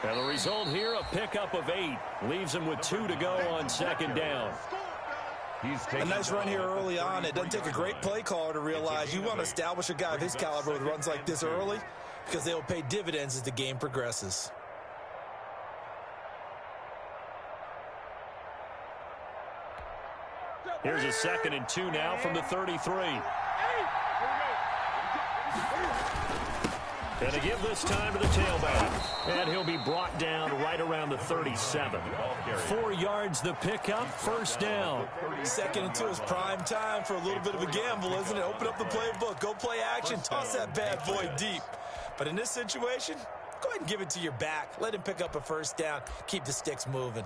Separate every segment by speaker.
Speaker 1: And the result here, a pickup of 8. Leaves him with 2 to go on second down.
Speaker 2: A nice run here early on. It doesn't take a great play caller to realize you want to establish a guy of his caliber with runs like this early because they will pay dividends as the game progresses.
Speaker 1: Here's a 2nd and 2 now from the 33. And to give this time to the tailback. And he'll be brought down right around the 37. 4 yards the pickup, first down.
Speaker 2: 2nd and 2 is prime time for a little bit of a gamble, isn't it? Open up the playbook, go play action, toss that bad boy deep. But in this situation, go ahead and give it to your back. Let him pick up a first down. Keep the sticks moving.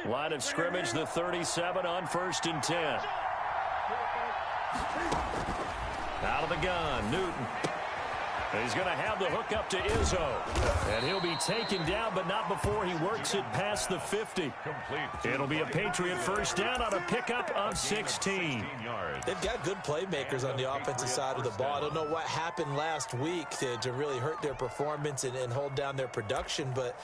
Speaker 1: Line of scrimmage, the 37 on 1st and 10. Out of the gun, Newton. He's going to have the hook up to Izzo. And he'll be taken down, but not before he works it past the 50. It'll be a Patriot first down on a pickup of 16.
Speaker 2: They've got good playmakers on the offensive side of the ball. I don't know what happened last week to really hurt their performance and hold down their production, but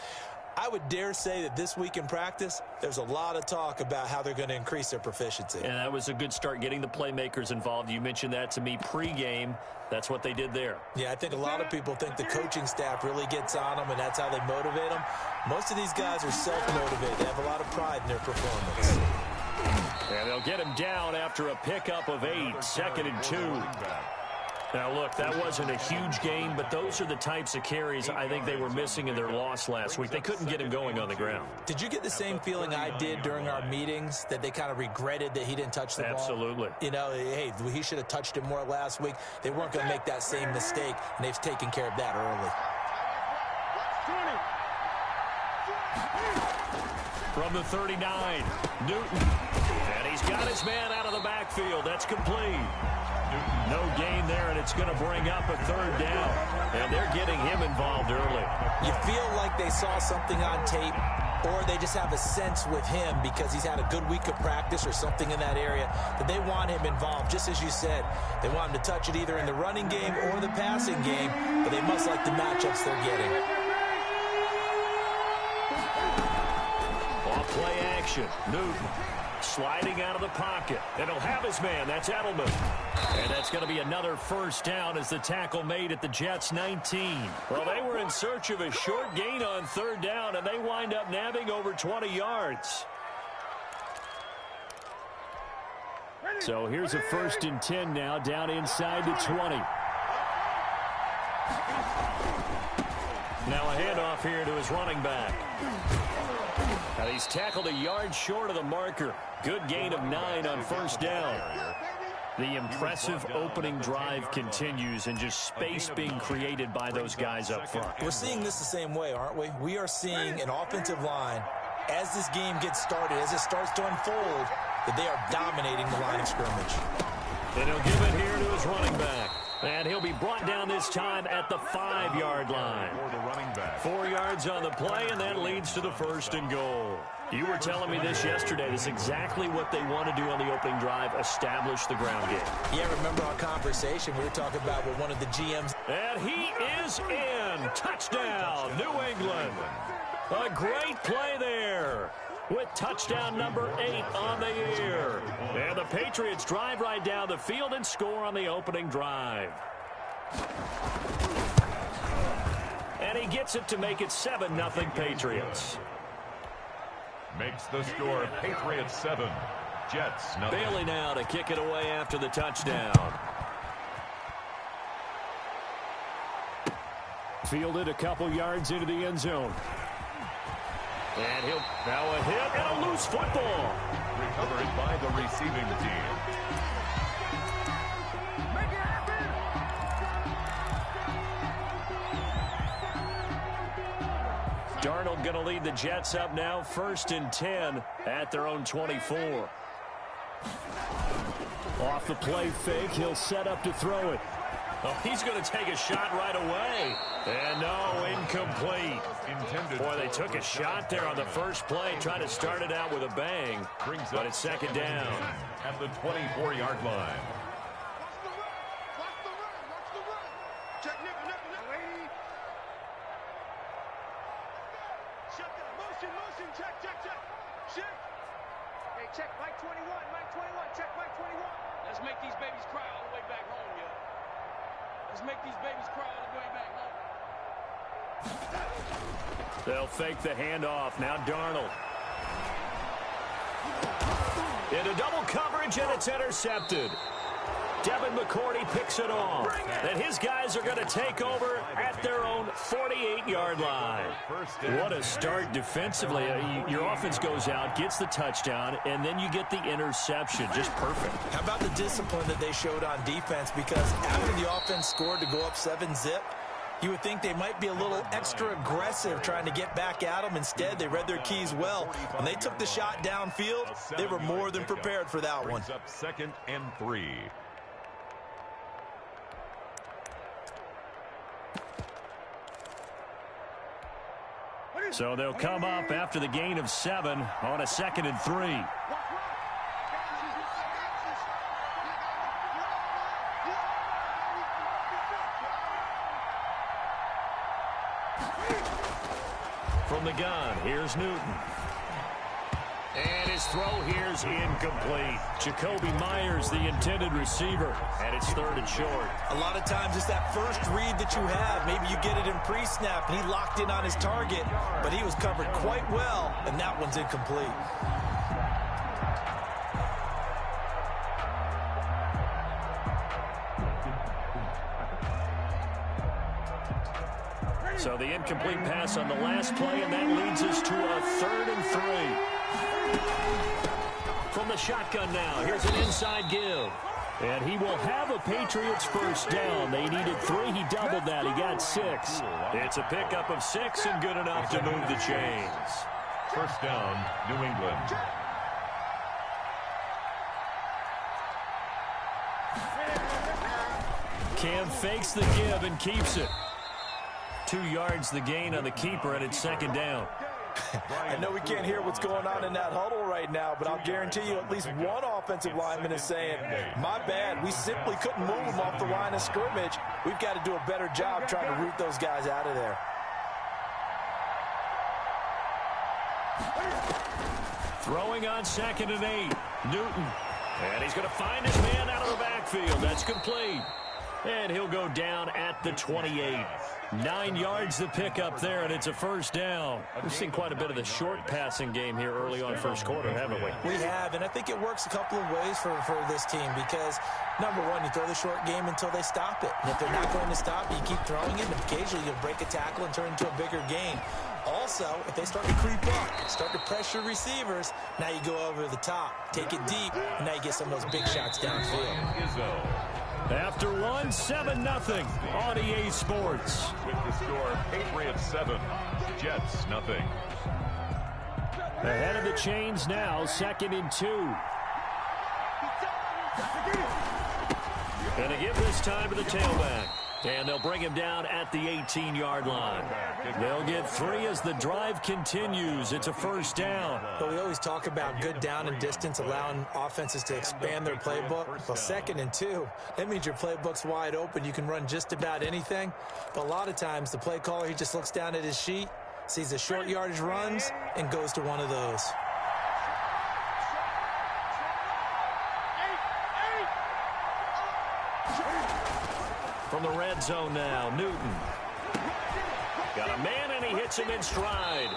Speaker 2: I would dare say that this week in practice, there's a lot of talk about how they're going to increase their proficiency.
Speaker 1: And that was a good start, getting the playmakers involved. You mentioned that to me pregame. That's what they did there.
Speaker 2: Yeah, I think a lot of people think the coaching staff really gets on them, and that's how they motivate them. Most of these guys are self-motivated. They have a lot of pride in their performance.
Speaker 1: And they'll get him down after a pickup of 8, 2nd and 2. Now, look, that wasn't a huge gain, but those are the types of carries I think they were missing in their loss last week. They couldn't get him going on the ground.
Speaker 2: Did you get the same feeling I did during our meetings, that they kind of regretted that he didn't touch the ball?
Speaker 1: Absolutely.
Speaker 2: You know, hey, he should have touched it more last week. They weren't going to make that same mistake, and they've taken care of that early.
Speaker 1: From the 39, Newton. And he's got his man out of the backfield. That's complete. No gain there, and it's going to bring up a 3rd down. And they're getting him involved early.
Speaker 2: You feel like they saw something on tape, or they just have a sense with him because he's had a good week of practice or something in that area that they want him involved. Just as you said, they want him to touch it either in the running game or the passing game, but they must like the matchups they're getting.
Speaker 1: Off play action, Newton. Sliding out of the pocket. And he'll have his man. That's Edelman. And that's going to be another first down as the tackle made at the Jets' 19. Well, they were in search of a short gain on 3rd down, and they wind up nabbing over 20 yards. So here's a 1st and 10 now, down inside the 20. Now a handoff here to his running back. And he's tackled a yard short of the marker. Good gain of 9 on 1st down. The impressive opening drive continues, and just space being created by those guys up front.
Speaker 2: We're seeing this the same way, aren't we? We are seeing an offensive line, as this game gets started, as it starts to unfold, that they are dominating the line of scrimmage.
Speaker 1: And he'll give it here to his running back. And he'll be brought down this time at the 5-yard line. 4 yards on the play, and that leads to the 1st and goal. You were telling me this yesterday. This is exactly what they want to do on the opening drive, establish the ground game.
Speaker 2: Yeah, remember our conversation? We were talking about with one of the GMs.
Speaker 1: And he is in. Touchdown, New England. A great play there, with touchdown number 8 on the year. And the Patriots drive right down the field and score on the opening drive. And he gets it to make it 7-0 Patriots.
Speaker 3: Makes the score Patriots 7, Jets 0.
Speaker 1: Bailey now to kick it away after the touchdown. Fielded a couple yards into the end zone. And he'll now a hit and a loose football.
Speaker 3: Recovered by the receiving team.
Speaker 1: Darnold going to lead the Jets up now, 1st and 10 at their own 24. Off the play fake, he'll set up to throw it. Oh, he's going to take a shot right away. And no, incomplete. Boy, they took a shot there on the first play, trying to start it out with a bang. But it's second down.
Speaker 3: At the 24-yard line.
Speaker 4: Check Mike 21, Mike 21, check Mike 21. Let's make these babies cry all the way back home, yo. Let's make these babies cry all the way back home.
Speaker 1: They'll fake the handoff. Now Darnold. Into double coverage, and it's intercepted. Devin McCourty picks it off. And his guys are going to take over at their own 48-yard line. What a start defensively. Your offense goes out, gets the touchdown, and then you get the interception. Just perfect.
Speaker 2: How about the discipline that they showed on defense? Because after the offense scored to go up 7-zip, you would think they might be a little extra aggressive trying to get back at them. Instead, they read their keys well. When they took the shot downfield, they were more than prepared for that one.
Speaker 3: Up 2nd and 3.
Speaker 1: So they'll come up after the gain of 7 on a 2nd and 3. From the gun, here's Newton. And his throw here's incomplete. Jacoby Myers, the intended receiver, and it's 3rd and short.
Speaker 2: A lot of times it's that first read that you have. Maybe you get it in pre-snap, and he locked in on his target, but he was covered quite well, and that one's incomplete.
Speaker 1: So the incomplete pass on the last play, and that leads us to a 3rd and 3. From the shotgun now, here's an inside give. And he will have a Patriots first down. They needed 3. He doubled that. He got 6. It's a pickup of 6 and good enough to move the chains.
Speaker 3: First down, New England.
Speaker 1: Cam fakes the give and keeps it. 2 yards the gain on the keeper, and it's 2nd down.
Speaker 2: I know we can't hear what's going on in that huddle right now, but I'll guarantee you at least one offensive lineman is saying, my bad, we simply couldn't move them off the line of scrimmage. We've got to do a better job trying to root those guys out of there.
Speaker 1: Throwing on 2nd and 8. Newton. And he's going to find his man out of the backfield. That's complete. And he'll go down at the 28. 9 yards to pick up there, and it's a first down. We've seen quite a bit of the short passing game here early on first quarter, haven't we?
Speaker 2: We have, and I think it works a couple of ways for this team because, number one, you throw the short game until they stop it. And if they're not going to stop it, you keep throwing it, and occasionally you'll break a tackle and turn it into a bigger gain. Also, if they start to creep up, start to pressure receivers, now you go over the top, take it deep, and now you get some of those big shots downfield.
Speaker 1: After one, 7-0 on EA Sports.
Speaker 3: With the score, Patriots 7, Jets nothing.
Speaker 1: Ahead of the chains now, 2nd and 2. And they give this time to the tailback. And they'll bring him down at the 18-yard line. They'll get 3 as the drive continues. It's a first down.
Speaker 2: But we always talk about good down and distance, allowing offenses to expand their playbook. Well, 2nd and 2, that means your playbook's wide open. You can run just about anything. But a lot of times, the play caller, he just looks down at his sheet, sees the short yardage runs, and goes to one of those.
Speaker 1: From the red zone now, Newton. Got a man, and he hits him in stride.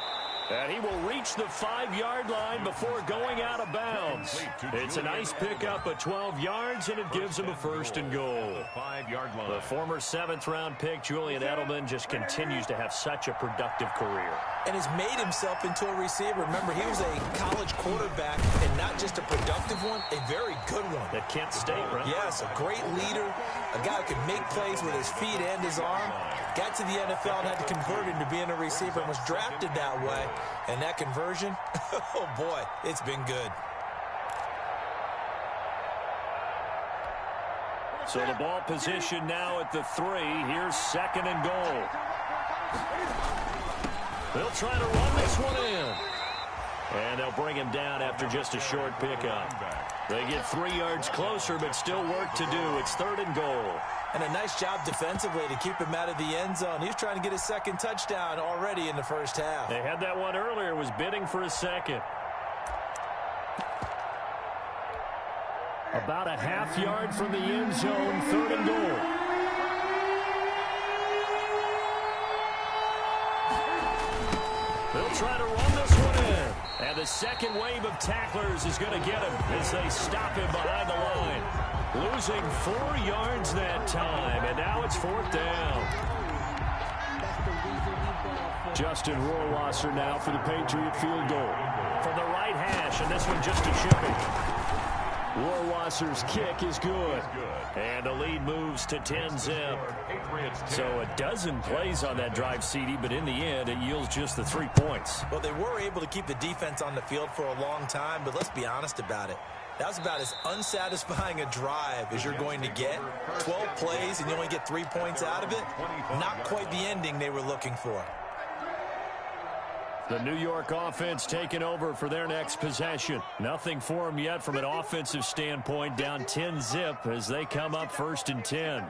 Speaker 1: And he will reach the 5-yard line before going out of bounds. It's a nice pickup of 12 yards, and it gives him a first and goal.
Speaker 3: 5-yard line.
Speaker 1: The former 7th-round pick, Julian Edelman, just continues to have such a productive career.
Speaker 2: And has made himself into a receiver. Remember, he was a college quarterback, and not just a productive one, a very good one.
Speaker 1: At Kent State, right?
Speaker 2: Yes, a great leader, a guy who can make plays with his feet and his arm. Got to the NFL and had to convert into being a receiver and was drafted that way. And that conversion, oh boy, it's been good.
Speaker 1: So the ball position now at the 3. Here's 2nd and goal. They'll try to run this one in. And they'll bring him down after just a short pickup. They get 3 yards closer, but still work to do. It's 3rd and goal.
Speaker 2: And a nice job defensively to keep him out of the end zone. He's trying to get his 2nd touchdown already in the first half.
Speaker 1: They had that one earlier, was bidding for a 2nd. About a half yard from the end zone, 3rd and goal. They'll try to run this one in. And the second wave of tacklers is going to get him as they stop him behind the line. Losing 4 yards that time, and now it's 4th down. Justin Rohrwasser now for the Patriot field goal. From the right hash, and this one just a chipping. Rohrwasser's kick is good. And the lead moves to 10-zip. So a dozen plays on that drive, CD, but in the end, it yields just the 3 points.
Speaker 2: Well, they were able to keep the defense on the field for a long time, but let's be honest about it. That was about as unsatisfying a drive as you're going to get. 12 plays, and you only get 3 points out of it. Not quite the ending they were looking for.
Speaker 1: The New York offense taking over for their next possession. Nothing for them yet from an offensive standpoint. Down 10-zip as they come up 1st and 10.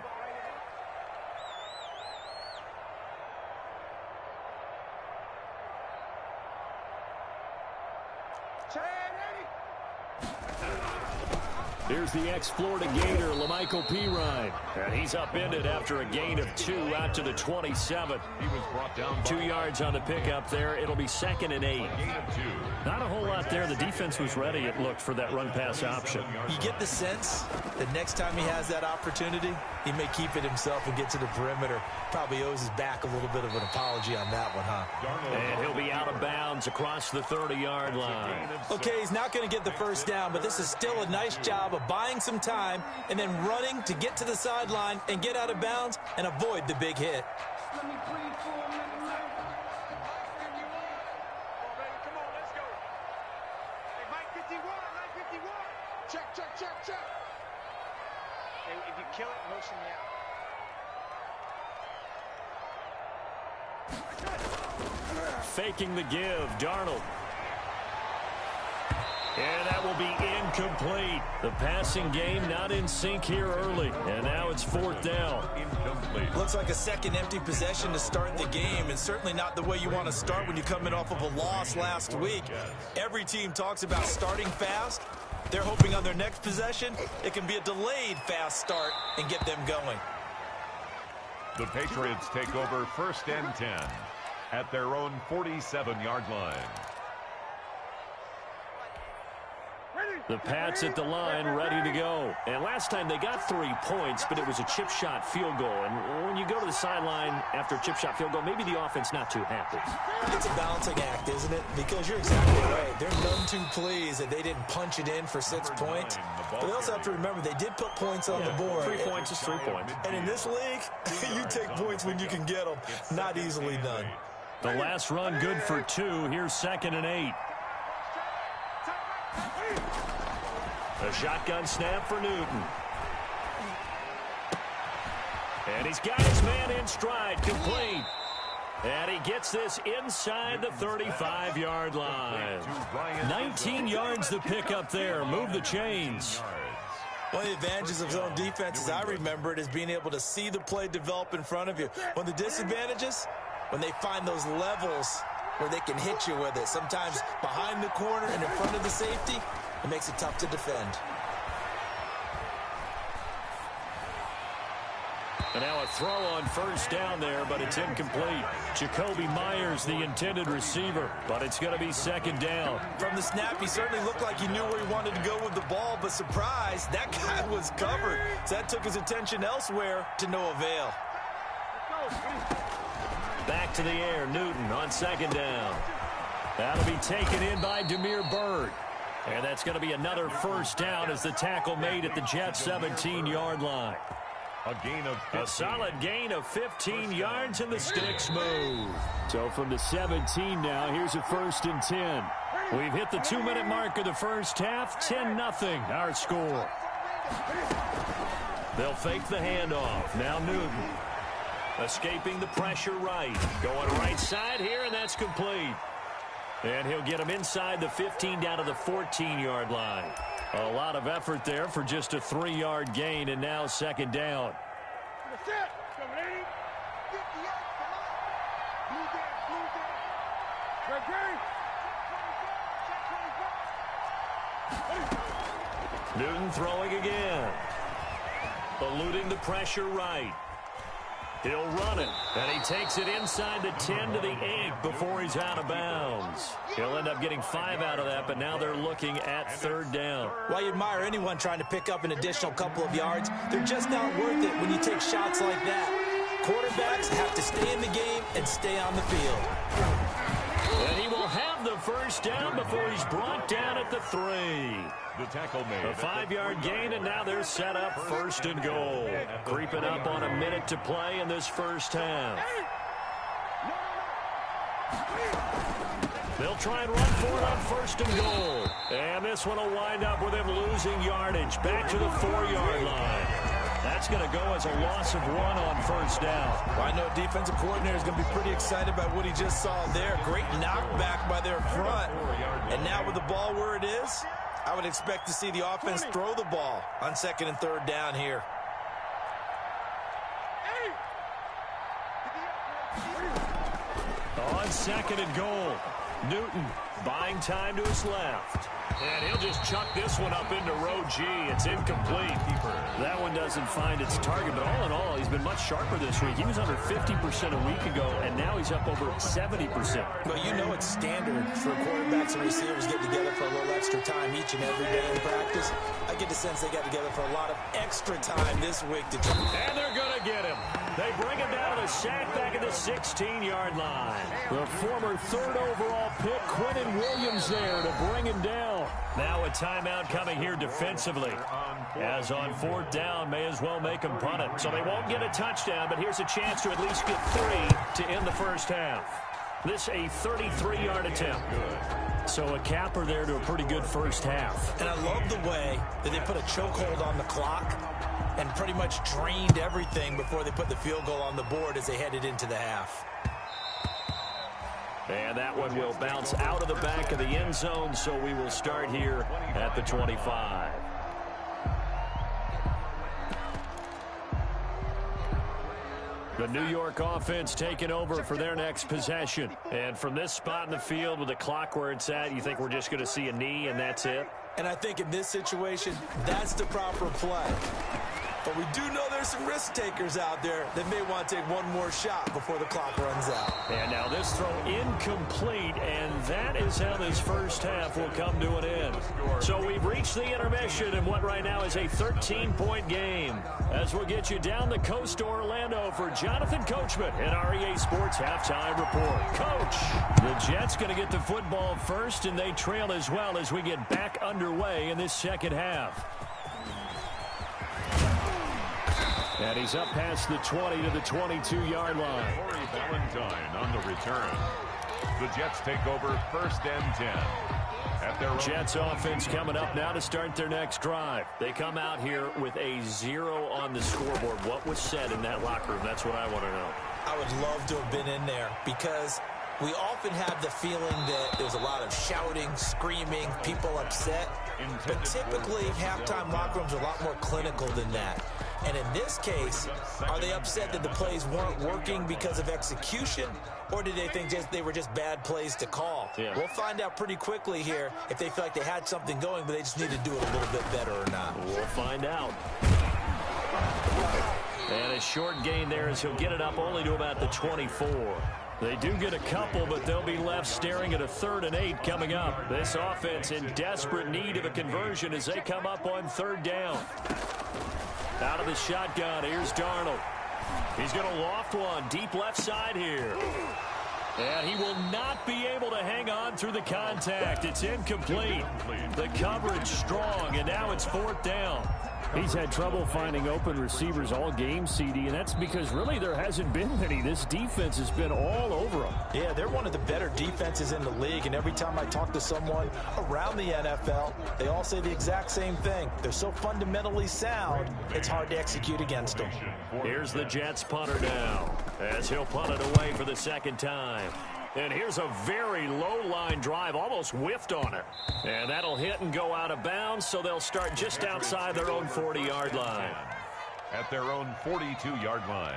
Speaker 1: Here's the ex-Florida Gator, Lamichael Pirine. And he's upended after a gain of 2 out to the 27.
Speaker 3: He was brought down
Speaker 1: 2 yards on the pickup there. It'll be 2nd and 8.
Speaker 3: gain of 2.
Speaker 1: Not a whole lot there. The defense was ready, it looked, for that run-pass option.
Speaker 2: You get the sense that next time he has that opportunity, he may keep it himself and get to the perimeter. Probably owes his back a little bit of an apology on that one, huh?
Speaker 1: And he'll be out of bounds across the 30-yard line.
Speaker 2: Okay, he's not going to get the first down, but this is still a nice job of buying some time and then running to get to the sideline and get out of bounds and avoid the big hit.
Speaker 4: Check. If you kill it, motion me out.
Speaker 1: Faking the give, Darnold. And that will be incomplete. The passing game not in sync here early. And now it's 4th down.
Speaker 3: Incomplete.
Speaker 2: Looks like a second empty possession to start the game, and certainly not the way you want to start when you're coming off of a loss last week. Every team talks about starting fast. They're hoping on their next possession, it can be a delayed fast start and get them going.
Speaker 3: The Patriots take over 1st and 10 at their own 47-yard line.
Speaker 1: The Pats at the line, ready to go. And last time they got 3 points, but it was a chip shot field goal. And when you go to the sideline after a chip shot field goal, maybe the offense not too happy.
Speaker 2: It's a balancing act, isn't it? Because you're exactly right. They're none too pleased that they didn't punch it in for 6 points. But they also have to remember they did put points on the board.
Speaker 1: 3 points is 3 points.
Speaker 2: And in this league, you take points when you can get them. Not easily done.
Speaker 1: The last run good for 2. Here's 2nd and 8. A shotgun snap for Newton. And he's got his man in stride, complete. And he gets this inside the 35-yard line. 19 yards to pick up there. Move the chains.
Speaker 2: One of the advantages of zone defense, as I remember it, is being able to see the play develop in front of you. One of the disadvantages, when they find those levels where they can hit you with it. Sometimes behind the corner and in front of the safety, it makes it tough to defend.
Speaker 1: And now a throw on 1st down there, but it's incomplete. Jacoby Myers, the intended receiver, but it's going to be 2nd down.
Speaker 2: From the snap, he certainly looked like he knew where he wanted to go with the ball, but surprise, that guy was covered. So that took his attention elsewhere to no avail.
Speaker 1: Back to the air, Newton on 2nd down. That'll be taken in by Damiere Byrd. And that's going to be another 1st down as the tackle made at the Jets' 17-yard line.
Speaker 3: A gain of 15.
Speaker 1: A solid gain of 15 yards, and the sticks move. So from the 17 now, here's a 1st and 10. We've hit the 2-minute mark of the first half. 10-0 our score. They'll fake the handoff. Now Newton. Escaping the pressure right. Going right side here, and that's complete. And he'll get him inside the 15 down to the 14-yard line. A lot of effort there for just a 3-yard gain, and now second down. Newton throwing again. Eluding the pressure right. He'll run it, and he takes it inside the 10 to the 8 before he's out of bounds. He'll end up getting 5 out of that, but now they're looking at third down.
Speaker 2: While you admire anyone trying to pick up an additional couple of yards, they're just not worth it when you take shots like that. Quarterbacks have to stay in the game and stay on the field.
Speaker 1: And he will have the first down before he's brought down at the 3.
Speaker 3: The tackle made.
Speaker 1: A 5-yard gain, and now they're set up first and goal. Creeping up on a minute to play in this first half. They'll try and run for it on first and goal. And this one will wind up with him losing yardage back to the 4-yard line. That's going to go as a loss of 1 on first down.
Speaker 2: Well, I know a defensive coordinator is going to be pretty excited about what he just saw there. Great knockback by their front. And now with the ball where it is, I would expect to see the offense throw the ball on second and third down here.
Speaker 1: On second and goal, Newton buying time to his left. And he'll just chuck this one up into row G. It's incomplete. That one doesn't find its target, but all in all, he's been much sharper this week. He was under 50% a week ago, and now he's up over 70%.
Speaker 2: Well, you know it's standard for quarterbacks and receivers get together for a little extra time each and every day in practice. I get the sense they got together for a lot of extra time this week to try.
Speaker 1: And they're going to get him. They bring him down to the sack back at the 16-yard line. The former 3rd overall pick, Quentin Williams, there to bring him down. Now a timeout coming here defensively. As on 4th down, may as well make them punt it. So they won't get a touchdown, but here's a chance to at least get 3 to end the first half. This a 33-yard attempt. So a capper there to a pretty good first half.
Speaker 2: And I love the way that they put a chokehold on the clock and pretty much drained everything before they put the field goal on the board as they headed into the half.
Speaker 1: And that one will bounce out of the back of the end zone, so we will start here at the 25. The New York offense taking over for their next possession. And from this spot in the field with the clock where it's at, you think we're just going to see a knee and that's it?
Speaker 2: And I think in this situation, that's the proper play. But we do know there's some risk takers out there that may want to take one more shot before the clock runs out.
Speaker 1: And now this throw incomplete, and that is how this first half will come to an end. So we've reached the intermission in what right now is a 13-point game. As we'll get you down the coast to Orlando for Jonathan Coachman in our EA Sports Halftime Report. Coach, the Jets going to get the football first, and they trail as well as we get back underway in this second half. And he's up past the 20 to the 22-yard line.
Speaker 3: Corey Valentine on the return. The Jets take over first and 10. At their
Speaker 1: Jets offense coming up now to start their next drive. They come out here with a 0 on the scoreboard. What was said in that locker room? That's what I want to know.
Speaker 2: I would love to have been in there because we often have the feeling that there's a lot of shouting, screaming, people upset. But typically, halftime locker rooms are a lot more clinical than that. And in this case, are they upset that the plays weren't working because of execution, or did they think they were just bad plays to call?
Speaker 1: Yeah.
Speaker 2: We'll find out pretty quickly here if they feel like they had something going, but they just need to do it a little bit better or not.
Speaker 1: We'll find out. And a short gain there as he'll get it up only to about the 24. They do get a couple, but they'll be left staring at a 3rd and 8 coming up. This offense in desperate need of a conversion as they come up on 3rd down. Out of the shotgun, here's Darnold. He's going to loft one deep left side here. And he will not be able to hang on through the contact. It's incomplete. The coverage strong, and now it's 4th down. He's had trouble finding open receivers all game, CD, and that's because really there hasn't been many. This defense has been all over them.
Speaker 2: Yeah, they're one of the better defenses in the league, and every time I talk to someone around the NFL, they all say the exact same thing. They're so fundamentally sound, it's hard to execute against them.
Speaker 1: Here's the Jets punter now, as he'll punt it away for the second time. And here's a very low-line drive, almost whiffed on it. And that'll hit and go out of bounds, so they'll start just outside their own 40-yard line.
Speaker 3: At their own 42-yard line.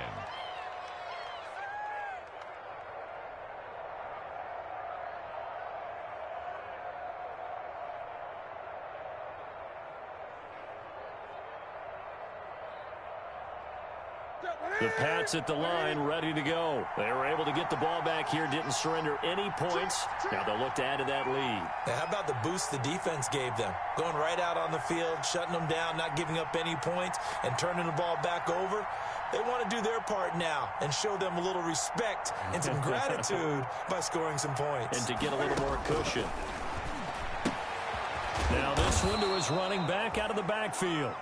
Speaker 1: The Pats at the line, ready to go. They were able to get the ball back here, didn't surrender any points. Now they'll look to add to that lead.
Speaker 2: Now, how about the boost the defense gave them? Going right out on the field, shutting them down, not giving up any points, and turning the ball back over. They want to do their part now and show them a little respect and some gratitude by scoring some points.
Speaker 1: And to get a little more cushion. Now this one to his running back out of the backfield.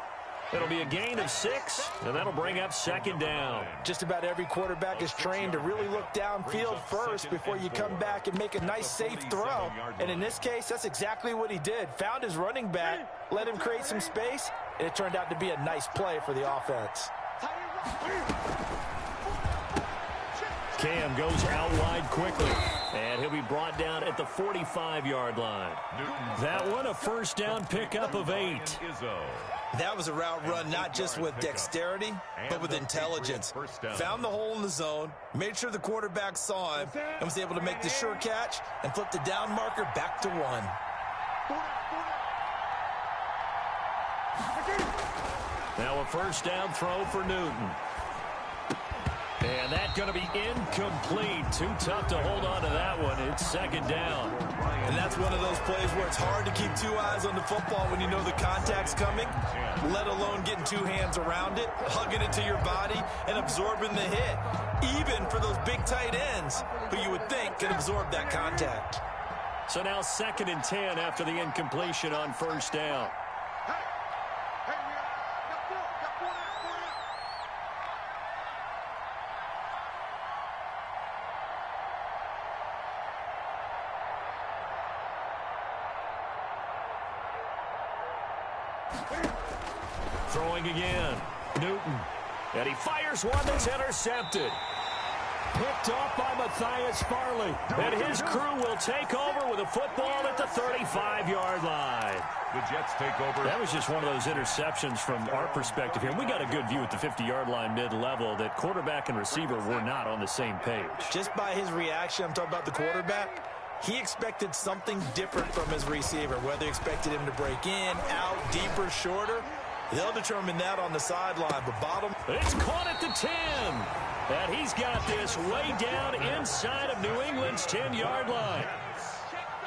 Speaker 1: It'll be a gain of 6, and that'll bring up second down.
Speaker 2: Just about every quarterback is trained to really look downfield first before you come back and make a nice, safe throw. And in this case, that's exactly what he did. Found his running back, let him create some space, and it turned out to be a nice play for the offense.
Speaker 1: Cam goes out wide quickly, and he'll be brought down at the 45-yard line. That one, a first down pickup of 8.
Speaker 2: That was a route run not just with dexterity, but with intelligence. Found the hole in the zone, made sure the quarterback saw him, and was able to make the sure catch and flip the down marker back to 1.
Speaker 1: Now a first down throw for Newton. And that's going to be incomplete. Too tough to hold on to that one. It's second down.
Speaker 2: And that's one of those plays where it's hard to keep 2 eyes on the football when you know the contact's coming, let alone getting 2 hands around it, hugging it to your body, and absorbing the hit, even for those big tight ends who you would think can absorb that contact.
Speaker 1: So now 2nd and 10 after the incompletion on first down. Throwing again. Newton. And he fires one that's intercepted. Picked off by Matthias Farley. And his crew will take over with a football at the 35-yard line.
Speaker 3: The Jets take over.
Speaker 1: That was just one of those interceptions from our perspective here. We got a good view at the 50-yard line mid-level that quarterback and receiver were not on the same page.
Speaker 2: Just by his reaction, I'm talking about the quarterback, he expected something different from his receiver, whether he expected him to break in, out, deeper, shorter. They'll determine that on the sideline, but bottom.
Speaker 1: It's caught at the 10. And he's got this way down inside of New England's 10-yard line.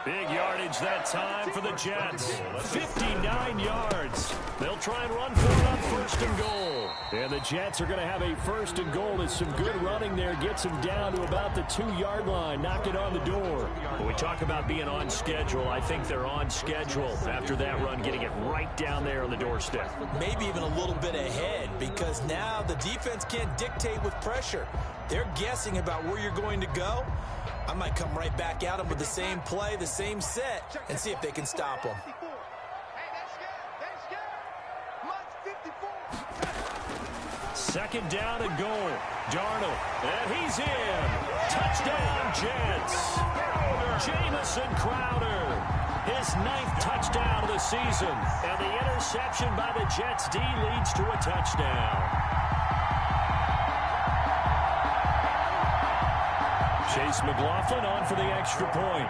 Speaker 1: Big yardage that time for the Jets. 59 yards. They'll try and run for it on first and goal. And the Jets are going to have a first and goal as some good running there gets them down to about the 2-yard line. Knock it on the door. When we talk about being on schedule, I think they're on schedule after that run, getting it right down there on the doorstep.
Speaker 2: Maybe even a little bit ahead, because now the defense can't dictate with pressure. They're guessing about where you're going to go. I might come right back at them with the same play, the same set, and see if they can stop them.
Speaker 1: Second down and goal. Darnold, and he's in. Touchdown, Jets. Jamison Crowder, his 9th touchdown of the season, and the interception by the Jets D leads to a touchdown. Chase McLaughlin on for the extra point.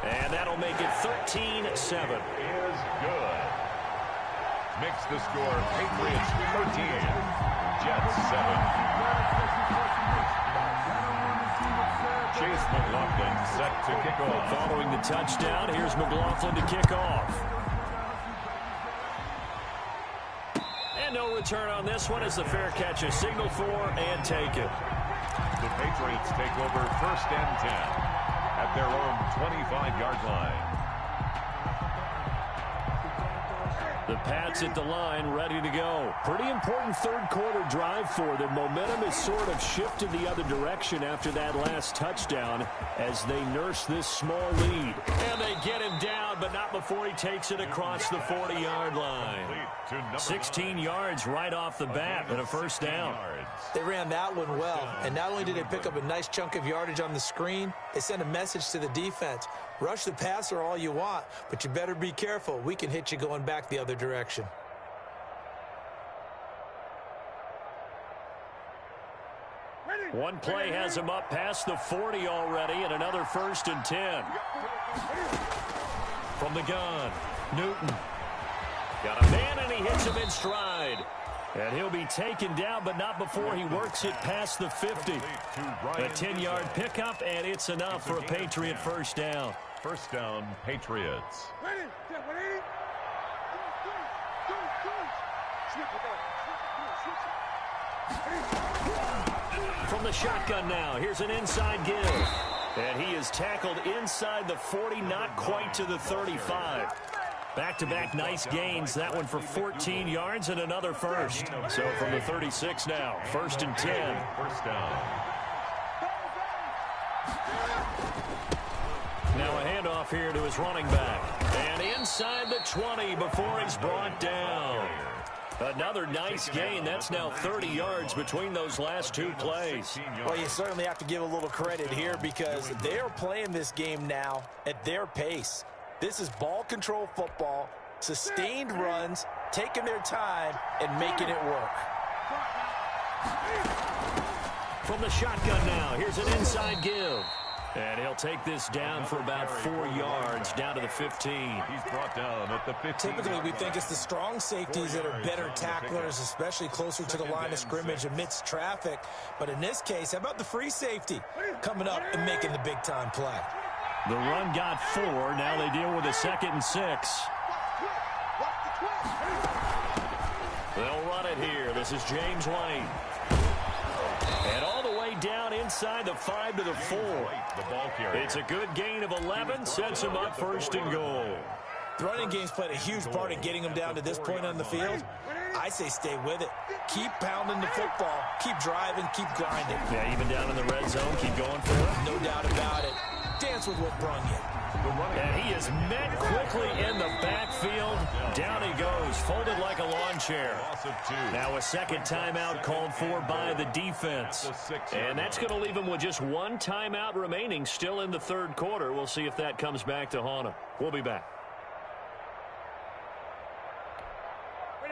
Speaker 1: And that'll make it 13-7.
Speaker 3: Is good. Makes the score Patriots 13, Jets 7. Chase McLaughlin set to kick off.
Speaker 1: Following the touchdown, here's McLaughlin to kick off. And no return on this one as the fair catch is signaled for and taken.
Speaker 3: The Patriots take over first and 10 at their own 25-yard line.
Speaker 1: The Pats at the line, ready to go. Pretty important third-quarter drive for them. Momentum has sort of shifted the other direction after that last touchdown as they nurse this small lead. And they get him down, but not before he takes it across the 40-yard line. 16 yards right off the bat and a first down.
Speaker 2: They ran that one well, and not only did they pick up a nice chunk of yardage on the screen, they sent a message to the defense. Rush the passer all you want, but you better be careful. We can hit you going back the other direction.
Speaker 1: One play has him up past the 40 already, and another 1st and 10. From the gun, Newton. Got a man, and he hits him in stride. And he'll be taken down, but not before he works it past the 50. A 10-yard pickup, and it's enough for a Patriot first down.
Speaker 3: First down, Patriots.
Speaker 1: From the shotgun now, here's an inside give. And he is tackled inside the 40, not quite to the 35. Back-to-back nice gains, that one for 14 yards and another first. So from the 36 now, 1st and 10.
Speaker 3: First down.
Speaker 1: Now a handoff here to his running back. And inside the 20 before he's brought down. Another nice gain. That's now 30 yards between those last two plays.
Speaker 2: Well, you certainly have to give a little credit here because they are playing this game now at their pace. This is ball control football, sustained runs, taking their time, and making it work.
Speaker 1: From the shotgun now, here's an inside give. And he'll take this down for about 4 yards, down to the 15.
Speaker 3: He's brought down at the 15.
Speaker 2: Typically, we think it's the strong safeties that are better tacklers, especially closer to the line of scrimmage amidst traffic. But in this case, how about the free safety coming up and making the big-time play?
Speaker 1: The run got 4. Now they deal with a 2nd and 6. They'll run it here. This is James Lane. And all the way down inside the 5 to the 4. It's a good gain of 11. Sets him up 1st and goal.
Speaker 2: The running game's played a huge part in getting them down to this point on the field. I say stay with it. Keep pounding the football. Keep driving. Keep grinding.
Speaker 1: Yeah, even down in the red zone, keep going for it.
Speaker 2: No doubt about it. Dance with what brung you.
Speaker 1: And he is met quickly in the backfield. Down he goes, folded like a lawn chair. Now a second timeout called for by the defense. And that's going to leave him with just one timeout remaining still in the third quarter. We'll see if that comes back to haunt him. We'll be back.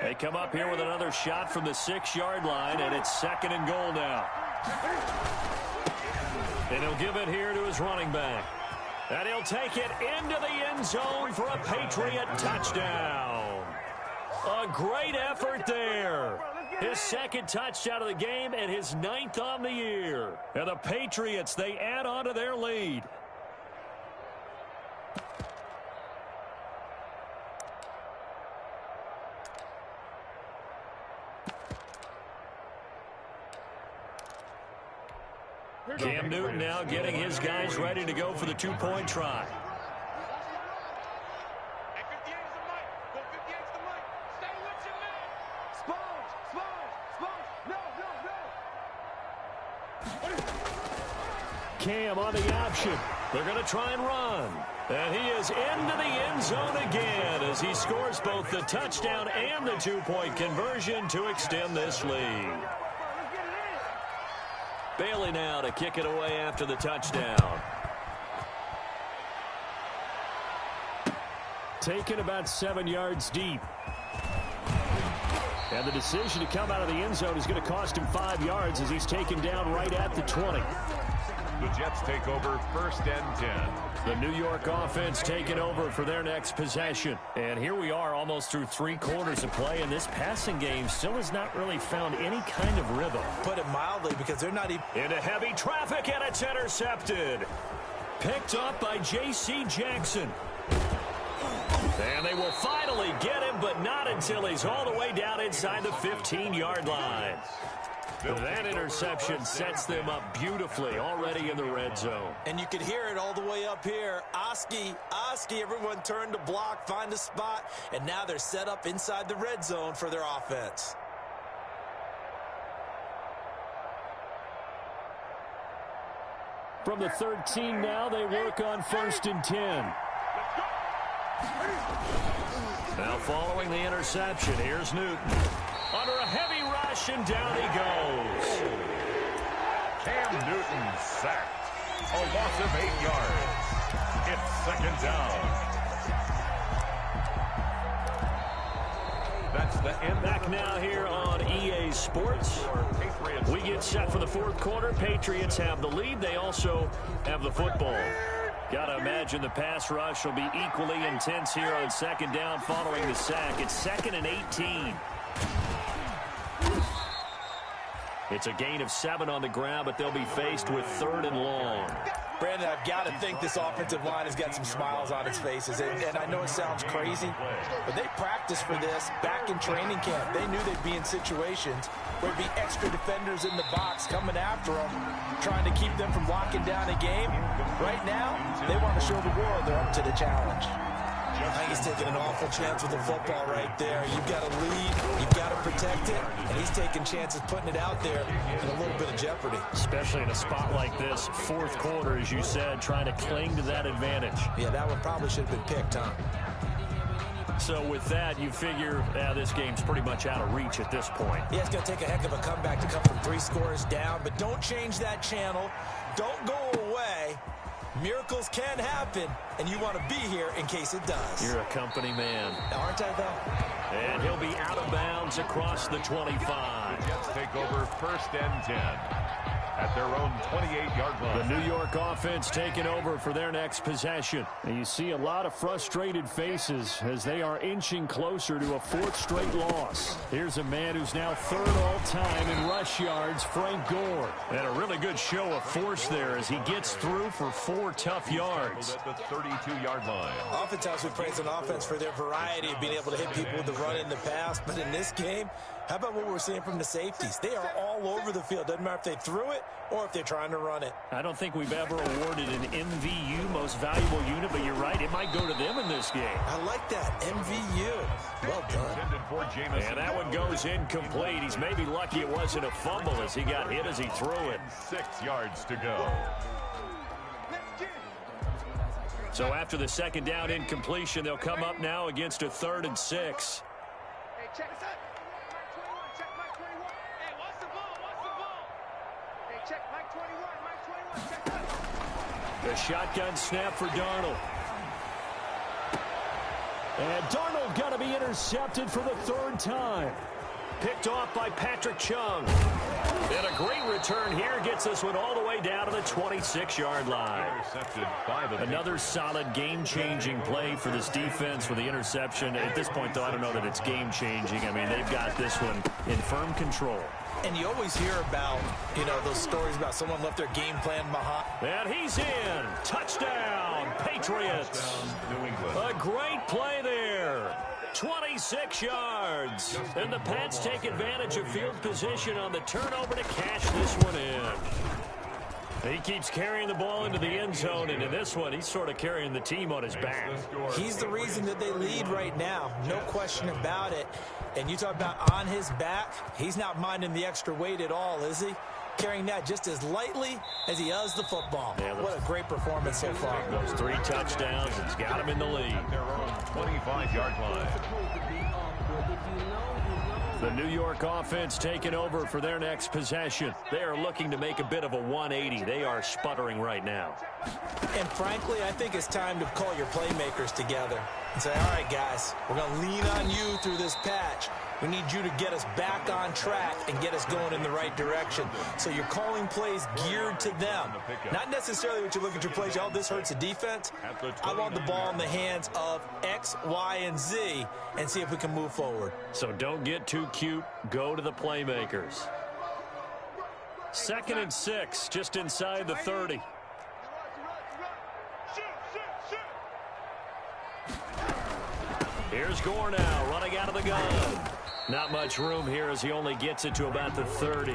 Speaker 1: They come up here with another shot from the 6-yard line, and it's 2nd and goal now. And he'll give it here to his running back. And he'll take it into the end zone for a Patriot touchdown. A great effort there. His 2nd touchdown of the game and his 9th on the year. And the Patriots, they add on to their lead. Cam Newton now getting his guys ready to go for the 2-point try. Cam on the option. They're going to try and run. And he is into the end zone again as he scores both the touchdown and the 2-point conversion to extend this lead. Bailey now to kick it away after the touchdown. Taken about 7 yards deep. And the decision to come out of the end zone is going to cost him 5 yards as he's taken down right at the 20.
Speaker 3: The Jets take over 1st and 10.
Speaker 1: The New York offense taking over for their next possession. And here we are almost through 3 quarters of play, and this passing game still has not really found any kind of rhythm.
Speaker 2: Put it mildly, because they're not even...
Speaker 1: Into heavy traffic, and it's intercepted. Picked up by J.C. Jackson. And they will finally get him, but not until he's all the way down inside the 15-yard line. That interception sets them up beautifully already in the red zone.
Speaker 2: And you could hear it all the way up here. Oski, everyone turned to block, find a spot, and now they're set up inside the red zone for their offense.
Speaker 1: From the 13 now, they work on 1st and 10. Now following the interception, here's Newton. Under a heavy rush, and down he goes.
Speaker 3: Cam Newton sacked. A loss of 8 yards. It's 2nd down. That's the end.
Speaker 1: Back now here on EA Sports. We get set for the 4th quarter. Patriots have the lead. They also have the football. Got to imagine the pass rush will be equally intense here on 2nd down following the sack. It's 2nd and 18. It's a gain of 7 on the ground, but they'll be faced with 3rd and long.
Speaker 2: Brandon, I've got to think this offensive line has got some smiles on its faces. And I know it sounds crazy, but they practiced for this back in training camp. They knew they'd be in situations where there'd be extra defenders in the box coming after them, trying to keep them from locking down a game. Right now, they want to show the world they're up to the challenge. I think he's taking an awful chance with the football right there. You've got to lead, you've got to protect it, and he's taking chances putting it out there in a little bit of jeopardy.
Speaker 1: Especially in a spot like this, 4th quarter, as you said, trying to cling to that advantage.
Speaker 2: Yeah, that one probably should have been picked, huh?
Speaker 1: So with that, you figure this game's pretty much out of reach at this point.
Speaker 2: Yeah, it's going to take a heck of a comeback to come from 3 scores down, but don't change that channel. Don't go away. Miracles can happen, and you want to be here in case it does.
Speaker 1: You're a company man.
Speaker 2: Aren't I, though?
Speaker 1: And he'll be out of bounds across the 25.
Speaker 3: The Jets take over 1st and 10 at their own 28-yard line.
Speaker 1: The New York offense taking over for their next possession. And you see a lot of frustrated faces as they are inching closer to a 4th straight loss. Here's a man who's now 3rd all-time in rush yards, Frank Gore. And a really good show of force there as he gets through for 4 tough yards.
Speaker 3: At the 32-yard line.
Speaker 2: Oftentimes we praise an offense for their variety of being able to hit people with the run in the pass, but in this game, how about what we're seeing from the safeties? They are all over the field. Doesn't matter if they threw it or if they're trying to run it.
Speaker 1: I don't think we've ever awarded an MVU, most valuable unit, but you're right, it might go to them in this game.
Speaker 2: I like that, MVU. Well done.
Speaker 1: And that one goes incomplete. He's maybe lucky it wasn't a fumble as he got hit as he threw it.
Speaker 3: 6 yards to go.
Speaker 1: So after the 2nd down incompletion, they'll come up now against a 3rd and 6.
Speaker 4: Hey, check this out. Check Mike 21. Hey, what's the ball? Hey, check Mike 21. Check that.
Speaker 1: The shotgun snap for Darnold. And Darnold got to be intercepted for the 3rd time. Picked off by Patrick Chung. And a great return here gets this one all the way down to the 26-yard line. Another solid game-changing play for this defense with the interception. At this point, though, I don't know that it's game-changing. I mean, they've got this one in firm control.
Speaker 2: And you always hear about, those stories about someone left their game plan behind.
Speaker 1: And he's in. Touchdown, Patriots.
Speaker 3: New England.
Speaker 1: A great play there. 26 yards. And the Pats take advantage of field position on the turnover to cash this one in. He keeps carrying the ball into the end zone, and in this one, he's sort of carrying the team on his back.
Speaker 2: He's the reason that they lead right now. No question about it. And you talk about on his back, he's not minding the extra weight at all, is he? Carrying that just as lightly as he does the football. Yeah, what a great performance so far.
Speaker 1: Those 3 touchdowns, it's got him in the lead.
Speaker 3: Their own 25-yard line.
Speaker 1: The New York offense taking over for their next possession. They are looking to make a bit of a 180. They are sputtering right now.
Speaker 2: And frankly, I think it's time to call your playmakers together and say, all right, guys, we're going to lean on you through this patch. We need you to get us back on track and get us going in the right direction. So you're calling plays geared to them. Not necessarily what you look at your plays, oh, this hurts the defense. I want the ball in the hands of X, Y, and Z and see if we can move forward.
Speaker 1: So don't get too cute. Go to the playmakers. 2nd and 6, just inside the 30. Here's Gore now, running out of the gun. Not much room here as he only gets it to about the 30.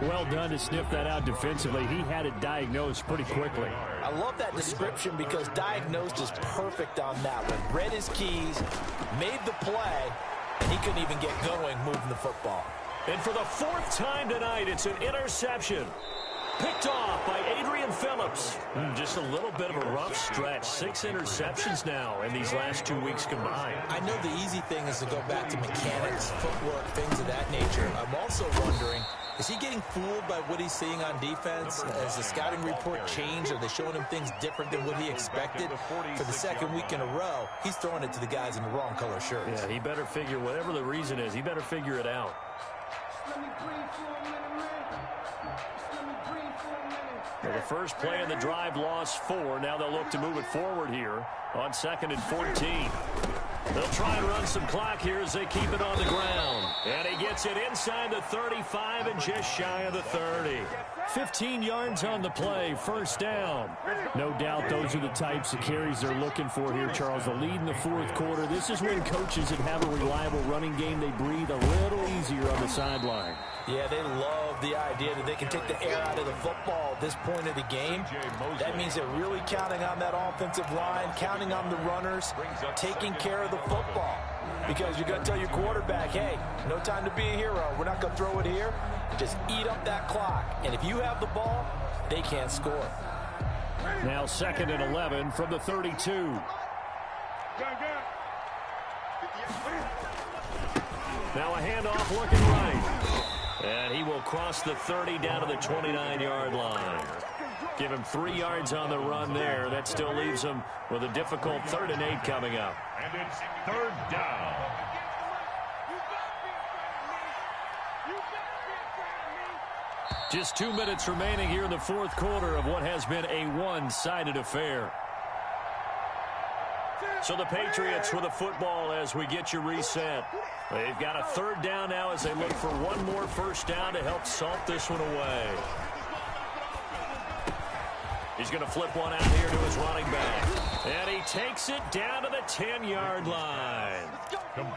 Speaker 5: Well done to sniff that out defensively. He had it diagnosed pretty quickly.
Speaker 2: I love that description because diagnosed is perfect on that one. Read his keys, made the play, and he couldn't even get going moving the football.
Speaker 1: And for the 4th time tonight, it's an interception. Picked off by Adrian Phillips. Just a little bit of a rough stretch. 6 interceptions now in these last 2 weeks combined.
Speaker 2: I know the easy thing is to go back to mechanics, footwork, things of that nature. I'm also wondering, is he getting fooled by what he's seeing on defense? Has the scouting report changed? Are they showing him things different than what he expected? For the 2nd week in a row, he's throwing it to the guys in the wrong color shirts.
Speaker 1: Yeah, he better figure, whatever the reason is, he better figure it out. Well, the first play of the drive lost 4. Now they'll look to move it forward here on 2nd and 14. They'll try and run some clock here as they keep it on the ground. And he gets it inside the 35 and just shy of the 30. 15 yards on the play, first down.
Speaker 5: No doubt those are the types of carries they're looking for here, Charles. The lead in the 4th quarter. This is when coaches that have a reliable running game, they breathe a little easier on the sideline.
Speaker 2: Yeah, they love the idea that they can take the air out of the football at this point of the game. That means they're really counting on that offensive line, counting on the runners, taking care of the football. Because you're going to tell your quarterback, hey, no time to be a hero. We're not going to throw it here. Just eat up that clock. And if you have the ball, they can't score.
Speaker 5: Now 2nd and 11 from the 32.
Speaker 1: Now a handoff looking right. And he will cross the 30 down to the 29-yard line. Give him 3 yards on the run there. That still leaves him with a difficult 3rd and 8 coming up.
Speaker 3: And it's 3rd down.
Speaker 1: Just 2 minutes remaining here in the 4th quarter of what has been a one-sided affair. So the Patriots with the football as we get you reset. They've got a 3rd down now as they look for one more first down to help salt this one away. He's going to flip one out here to his running back. And he takes it down to the 10-yard line.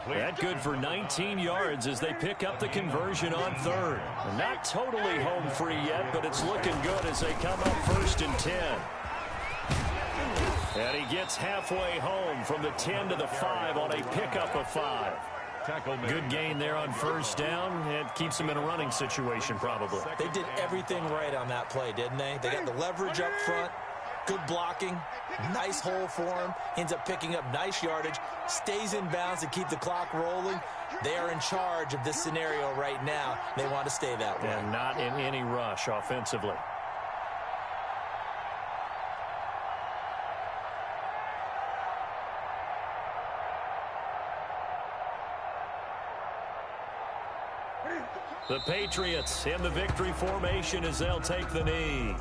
Speaker 1: That good for 19 yards as they pick up the conversion on 3rd. Not totally home free yet, but it's looking good as they come up 1st and 10. And he gets halfway home from the 10 to the 5 on a pickup of 5. Good gain there on first down. It keeps him in a running situation probably.
Speaker 2: They did everything right on that play, didn't they? They got the leverage up front, good blocking, nice hole for him, ends up picking up nice yardage, stays in bounds to keep the clock rolling. They are in charge of this scenario right now. They want to stay that way.
Speaker 1: And not in any rush offensively. The Patriots in the victory formation as they'll take the knee.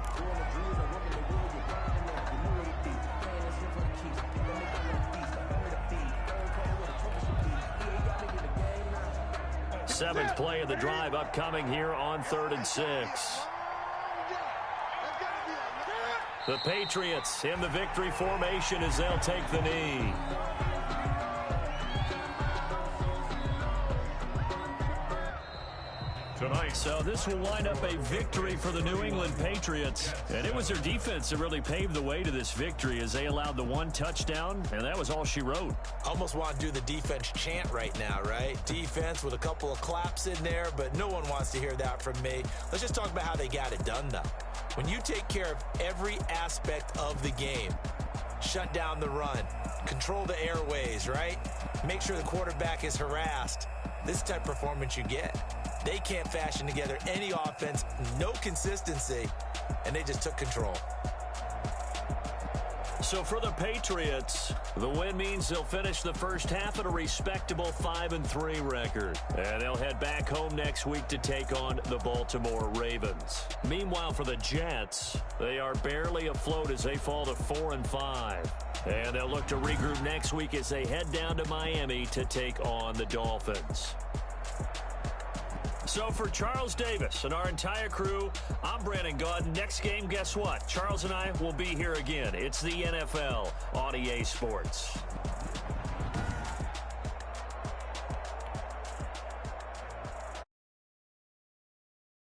Speaker 1: Seventh play of the drive upcoming here on 3rd and 6. The Patriots in the victory formation as they'll take the knee. So this will wind up a victory for the New England Patriots. And it was their defense that really paved the way to this victory as they allowed the 1 touchdown, and that was all she wrote.
Speaker 2: Almost want to do the defense chant right now, right? Defense with a couple of claps in there, but no one wants to hear that from me. Let's just talk about how they got it done, though. When you take care of every aspect of the game, shut down the run, control the airways, right? Make sure the quarterback is harassed. This type of performance you get. They can't fashion together any offense, no consistency, and they just took control.
Speaker 1: So for the Patriots, the win means they'll finish the first half at a respectable 5-3 record. And they'll head back home next week to take on the Baltimore Ravens. Meanwhile, for the Jets, they are barely afloat as they fall to 4-5. And they'll look to regroup next week as they head down to Miami to take on the Dolphins. So for Charles Davis and our entire crew, I'm Brandon Gaudin. Next game, guess what? Charles and I will be here again. It's the NFL on EA Sports.